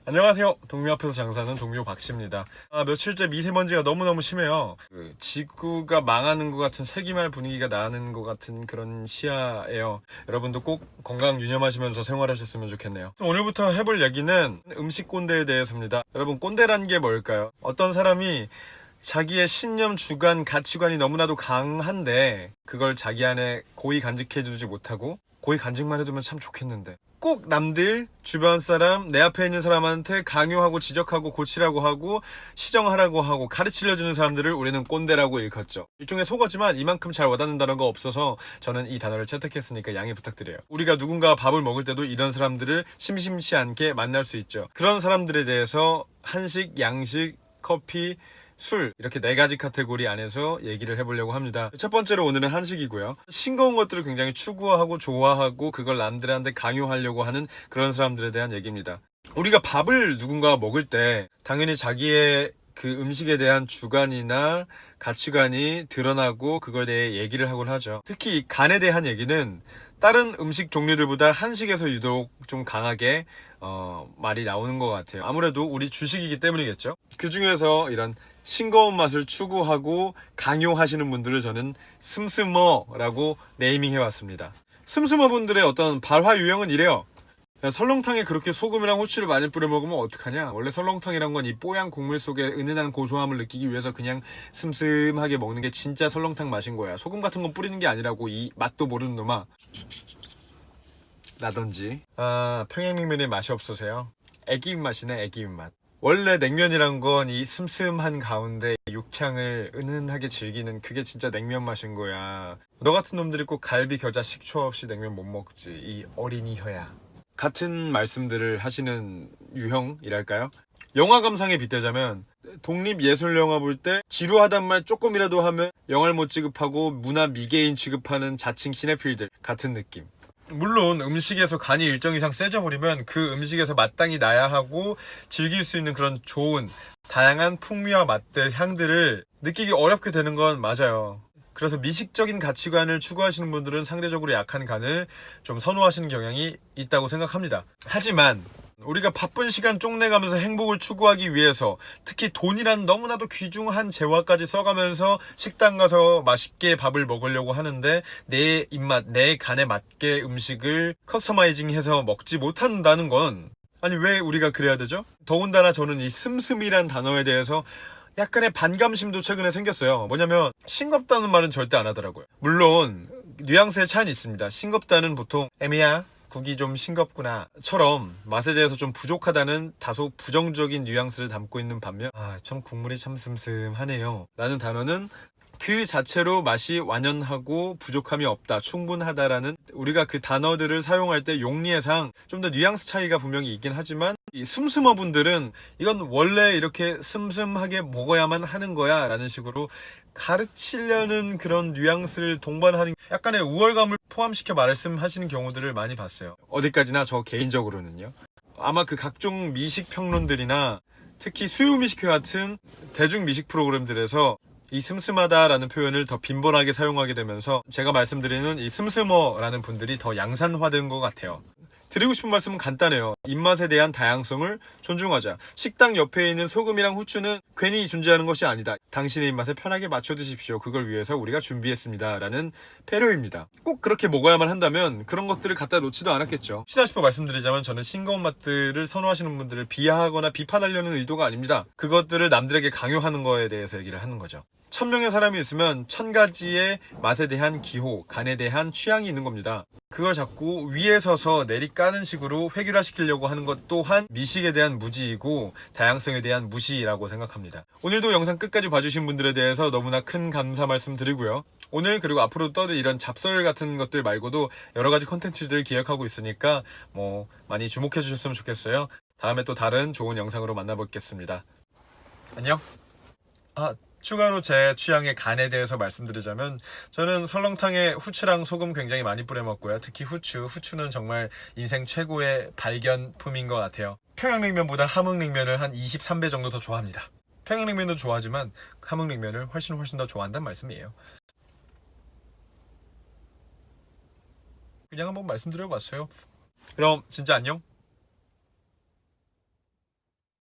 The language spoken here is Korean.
안녕하세요. 동묘 앞에서 장사하는 동묘 박씨입니다. 며칠째 미세먼지가 너무너무 심해요. 지구가 망하는 것 같은 세기말 분위기가 나는 것 같은 그런 시야예요. 여러분도 꼭 건강 유념하시면서 생활하셨으면 좋겠네요. 오늘부터 해볼 얘기는 음식 꼰대에 대해서입니다. 여러분, 꼰대란 게 뭘까요? 어떤 사람이 자기의 신념, 주관, 가치관이 너무나도 강한데 그걸 자기 안에 고이 간직해두지 못하고 고이 간직만 해두면 참 좋겠는데 꼭 남들, 주변 사람, 내 앞에 있는 사람한테 강요하고 지적하고 고치라고 하고 시정하라고 하고 가르치려주는 사람들을 우리는 꼰대라고 일컫죠. 일종의 속어지만 이만큼 잘 와닿는다는 거 없어서 저는 이 단어를 채택했으니까 양해 부탁드려요. 우리가 누군가 밥을 먹을 때도 이런 사람들을 심심치 않게 만날 수 있죠. 그런 사람들에 대해서 한식, 양식, 커피, 술, 이렇게 4가지 카테고리 안에서 얘기를 해보려고 합니다. 첫 번째로 오늘은 한식이고요. 싱거운 것들을 굉장히 추구하고 좋아하고 그걸 남들한테 강요하려고 하는 그런 사람들에 대한 얘기입니다. 우리가 밥을 누군가가 먹을 때 당연히 자기의 그 음식에 대한 주관이나 가치관이 드러나고 그거에 대해 얘기를 하곤 하죠. 특히 이 간에 대한 얘기는 다른 음식 종류들보다 한식에서 유독 좀 강하게 말이 나오는 것 같아요. 아무래도 우리 주식이기 때문이겠죠. 그 중에서 이런 싱거운 맛을 추구하고 강요하시는 분들을 저는 슴슴어라고 네이밍해왔습니다. 슴슴어 분들의 어떤 발화 유형은 이래요. 설렁탕에 그렇게 소금이랑 후추를 많이 뿌려 먹으면 어떡하냐? 원래 설렁탕이란 건 이 뽀얀 국물 속에 은은한 고소함을 느끼기 위해서 그냥 슴슴하게 먹는 게 진짜 설렁탕 맛인 거야. 소금 같은 건 뿌리는 게 아니라고, 이 맛도 모르는 놈아. 라든지 평양냉면의 맛이 없으세요? 애기 입맛이네, 애기 입맛. 원래 냉면이란 건 이 슴슴한 가운데 육향을 은은하게 즐기는 그게 진짜 냉면 맛인 거야. 너 같은 놈들이 꼭 갈비, 겨자, 식초 없이 냉면 못 먹지. 이 어린이 혀야. 같은 말씀들을 하시는 유형이랄까요? 영화 감상에 빗대자면 독립예술영화 볼 때 지루하단 말 조금이라도 하면 영화를 못 취급하고 문화 미개인 취급하는 자칭 시네필들 같은 느낌. 물론 음식에서 간이 일정 이상 세져버리면 그 음식에서 마땅히 나야 하고 즐길 수 있는 그런 좋은 다양한 풍미와 맛들, 향들을 느끼기 어렵게 되는 건 맞아요. 그래서 미식적인 가치관을 추구하시는 분들은 상대적으로 약한 간을 좀 선호하시는 경향이 있다고 생각합니다. 하지만 우리가 바쁜 시간 쪽내가면서 행복을 추구하기 위해서 특히 돈이란 너무나도 귀중한 재화까지 써가면서 식당 가서 맛있게 밥을 먹으려고 하는데 내 입맛, 내 간에 맞게 음식을 커스터마이징해서 먹지 못한다는 건, 아니 왜 우리가 그래야 되죠? 더군다나 저는 이 슴슴이란 단어에 대해서 약간의 반감심도 최근에 생겼어요. 뭐냐면 싱겁다는 말은 절대 안 하더라고요. 물론 뉘앙스의 차이는 있습니다. 싱겁다는 보통 애미야 국이 좀 싱겁구나 처럼 맛에 대해서 좀 부족하다는 다소 부정적인 뉘앙스를 담고 있는 반면 참 국물이 참 슴슴하네요 라는 단어는 그 자체로 맛이 완연하고 부족함이 없다, 충분하다라는, 우리가 그 단어들을 사용할 때 용리의상 좀 더 뉘앙스 차이가 분명히 있긴 하지만 이 슴슴어 분들은 이건 원래 이렇게 슴슴하게 먹어야만 하는 거야 라는 식으로 가르치려는 그런 뉘앙스를 동반하는 약간의 우월감을 포함시켜 말씀하시는 경우들을 많이 봤어요. 어디까지나 저 개인적으로는요. 아마 그 각종 미식 평론들이나 특히 수요미식회 같은 대중 미식 프로그램들에서 이 슴슴하다라는 표현을 더 빈번하게 사용하게 되면서 제가 말씀드리는 이 슴슴어라는 분들이 더 양산화된 것 같아요. 드리고 싶은 말씀은 간단해요. 입맛에 대한 다양성을 존중하자. 식당 옆에 있는 소금이랑 후추는 괜히 존재하는 것이 아니다. 당신의 입맛에 편하게 맞춰 드십시오. 그걸 위해서 우리가 준비했습니다. 라는 배려입니다. 꼭 그렇게 먹어야만 한다면 그런 것들을 갖다 놓지도 않았겠죠. 혹시나 싶어 말씀드리자면 저는 싱거운 맛들을 선호하시는 분들을 비하하거나 비판하려는 의도가 아닙니다. 그것들을 남들에게 강요하는 거에 대해서 얘기를 하는 거죠. 1000명의 사람이 있으면 1000가지의 맛에 대한 기호, 간에 대한 취향이 있는 겁니다. 그걸 자꾸 위에 서서 내리까는 식으로 획일화시키려고 하는 것 또한 미식에 대한 무지이고 다양성에 대한 무시라고 생각합니다. 오늘도 영상 끝까지 봐주신 분들에 대해서 너무나 큰 감사 말씀드리고요. 오늘 그리고 앞으로 떠들 이런 잡설 같은 것들 말고도 여러가지 컨텐츠들 기획하고 있으니까 많이 주목해 주셨으면 좋겠어요. 다음에 또 다른 좋은 영상으로 만나뵙겠습니다. 안녕. 추가로 제 취향의 간에 대해서 말씀드리자면 저는 설렁탕에 후추랑 소금 굉장히 많이 뿌려 먹고요. 특히 후추는 정말 인생 최고의 발견품인 것 같아요. 평양냉면보다 함흥냉면을 한 23배 정도 더 좋아합니다. 평양냉면도 좋아하지만 함흥냉면을 훨씬 더 좋아한다는 말씀이에요. 그냥 한번 말씀드려봤어요. 그럼 진짜 안녕.